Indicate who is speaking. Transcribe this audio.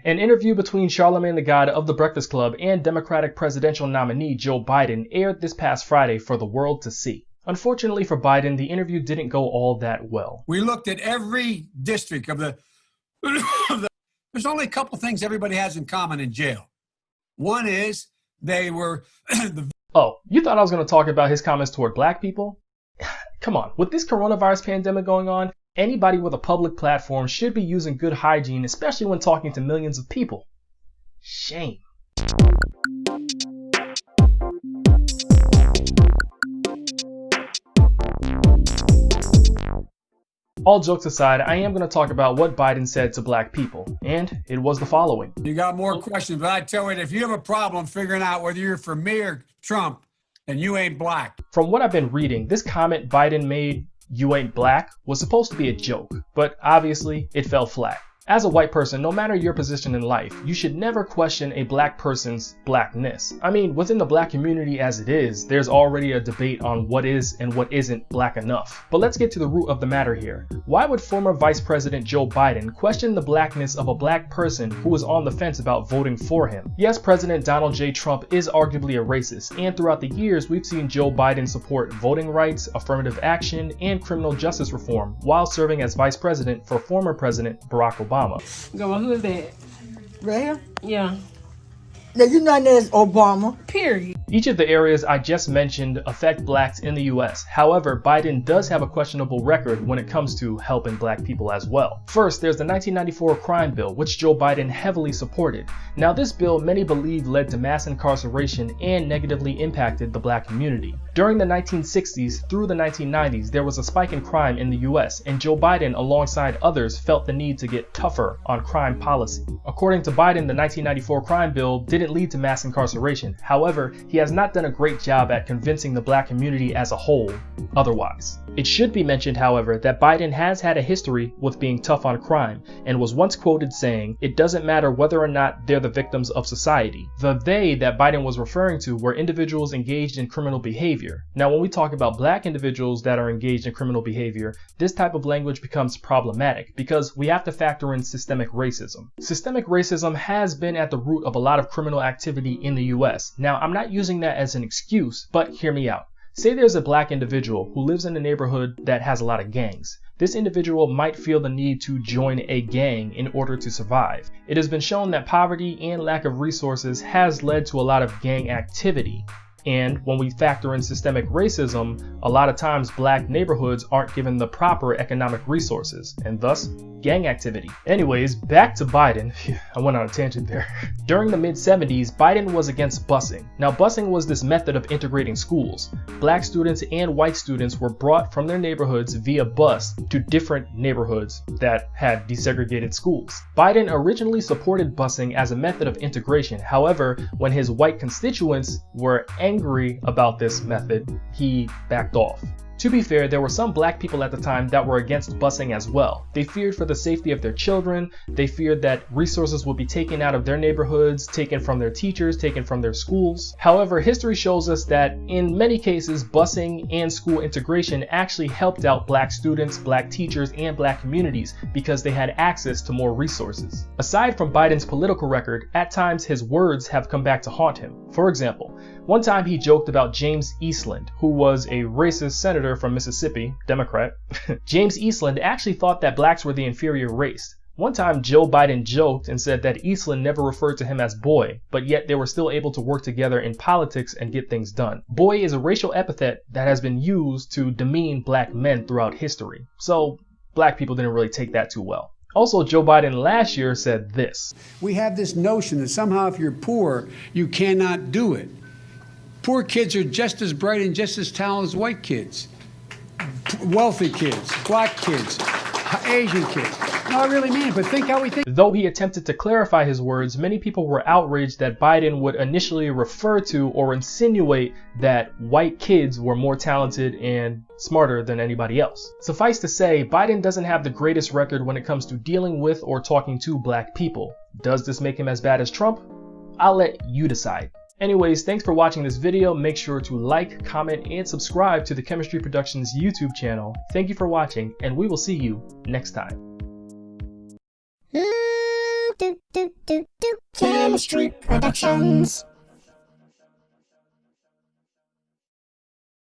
Speaker 1: An interview between Charlamagne the God of The Breakfast Club and Democratic presidential nominee Joe Biden aired this past Friday for the world to see. Unfortunately for Biden, the interview didn't go all that well.
Speaker 2: We looked at every district of the there's only a couple things everybody has in common in jail. One is they were
Speaker 1: Oh, you thought I was going to talk about his comments toward black people? Come on, with this coronavirus pandemic going on, anybody with a public platform should be using good hygiene, especially when talking to millions of people. Shame. All jokes aside, I am going to talk about what Biden said to black people, and it was the following.
Speaker 2: You got more questions, but I tell you, if you have a problem figuring out whether you're for me or Trump, then you ain't black.
Speaker 1: From what I've been reading, this comment Biden made, "You ain't black," was supposed to be a joke, but obviously it fell flat. As a white person, no matter your position in life, you should never question a black person's blackness. I mean, within the black community as it is, there's already a debate on what is and what isn't black enough. But let's get to the root of the matter here. Why would former Vice President Joe Biden question the blackness of a black person who was on the fence about voting for him? Yes, President Donald J. Trump is arguably a racist, and throughout the years, we've seen Joe Biden support voting rights, affirmative action, and criminal justice reform while serving as vice president for former President Barack Obama.
Speaker 3: Go on, who is that?
Speaker 4: Right here?
Speaker 3: Yeah.
Speaker 4: Now, you know there's Obama.
Speaker 3: Period.
Speaker 1: Each of the areas I just mentioned affect blacks in the US. However, Biden does have a questionable record when it comes to helping black people as well. First, there's the 1994 crime bill, which Joe Biden heavily supported. Now, this bill many believe led to mass incarceration and negatively impacted the black community. During the 1960s through the 1990s, there was a spike in crime in the US, and Joe Biden, alongside others, felt the need to get tougher on crime policy. According to Biden, the 1994 crime bill didn't lead to mass incarceration. However, he has not done a great job at convincing the black community as a whole otherwise. It should be mentioned, however, that Biden has had a history with being tough on crime and was once quoted saying, "It doesn't matter whether or not they're the victims of society." The they that Biden was referring to were individuals engaged in criminal behavior. Now, when we talk about black individuals that are engaged in criminal behavior, this type of language becomes problematic because we have to factor in systemic racism. Systemic racism has been at the root of a lot of criminal activity in the US. Now, I'm not using that as an excuse, but hear me out. Say there's a black individual who lives in a neighborhood that has a lot of gangs. This individual might feel the need to join a gang in order to survive. It has been shown that poverty and lack of resources has led to a lot of gang activity. And when we factor in systemic racism, a lot of times black neighborhoods aren't given the proper economic resources, and thus gang activity. Anyways, back to Biden. I went on a tangent there. During the mid-70s, Biden was against busing. Now, busing was this method of integrating schools. Black students and white students were brought from their neighborhoods via bus to different neighborhoods that had desegregated schools. Biden originally supported busing as a method of integration. However, when his white constituents were angry about this method, he backed off. To be fair, there were some black people at the time that were against busing as well. They feared for the safety of their children. They feared that resources would be taken out of their neighborhoods, taken from their teachers, taken from their schools. However, history shows us that in many cases, busing and school integration actually helped out black students, black teachers, and black communities because they had access to more resources. Aside from Biden's political record, at times his words have come back to haunt him. For example, one time he joked about James Eastland, who was a racist senator from Mississippi, Democrat. James Eastland actually thought that blacks were the inferior race. One time Joe Biden joked and said that Eastland never referred to him as boy, but yet they were still able to work together in politics and get things done. Boy is a racial epithet that has been used to demean black men throughout history, so black people didn't really take that too well. Also, Joe Biden last year said this.
Speaker 2: We have this notion that somehow if you're poor, you cannot do it. Poor kids are just as bright and just as talented as white kids. Wealthy kids, black kids, Asian kids. No, I really mean it, but think how we think.
Speaker 1: Though he attempted to clarify his words, many people were outraged that Biden would initially refer to or insinuate that white kids were more talented and smarter than anybody else. Suffice to say, Biden doesn't have the greatest record when it comes to dealing with or talking to black people. Does this make him as bad as Trump? I'll let you decide. Anyways, thanks for watching this video. Make sure to like, comment, and subscribe to the Chemistry Productions YouTube channel. Thank you for watching, and we will see you next time.
Speaker 3: Chemistry Productions.